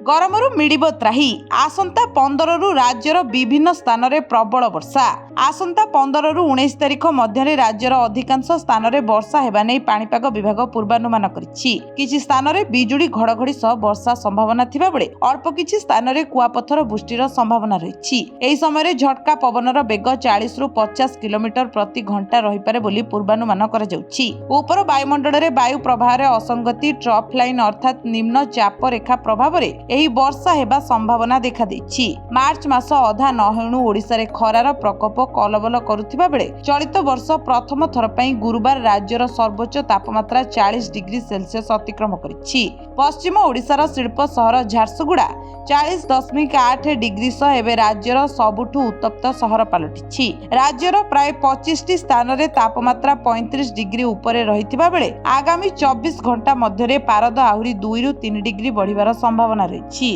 गरमरू मिडिबो त्राही। आसंता 15 रु राज्यर विभिन्न स्थान में प्रबल वर्षा। आसंता 15 रु 19 तारिख मध्य राज्यर अधिकांश स्थान में वर्षा हेबा नै पाणीपाग विभाग पूर्वानुमान करिछि। किछि स्थान में बिजुली घड़घड़ी सह वर्षा संभावना थिबा बेले अल्प किछि स्थान में कुआपथर वृष्टिर संभावना रहिछि। एही समय झटका पवनर बेग 40 रु 50 किलोमीटर प्रति घंटा रही पारे बोली पूर्वानुमान करा जाउछि। उपर वायुमंडल में वायु प्रवाह रे असंगति ट्रफ लाइन अर्थात निम्न चाप रेखा प्रभाव रे एही वर्षा हेबा संभावना देखा दैछि। मार्च मास अधा नहेणु ओडिसा रे खरार प्रकोप कलबल करुथिबा बेले चलित वर्ष प्रथम थर पई गुरुवार राज्यर सर्वोच्च तापमात्रा 40 डिग्री सेल्सियस अतिक्रम करिछि। पश्चिम ओडिसार शिल्प सहर झारसुगुड़ा 40.8 डिग्री सह एबे राज्यर सबुठु उत्तप्त सहर पलटिछि। राज्यर प्राय 25 टी स्थान रे तापमात्रा 35 डिग्री उपरे रहिथिबा बेले आगामी 24 घंटा मध्य पारद आहुरी 2 रु 3 डिग्री बढ़िबार संभावना रहिछि।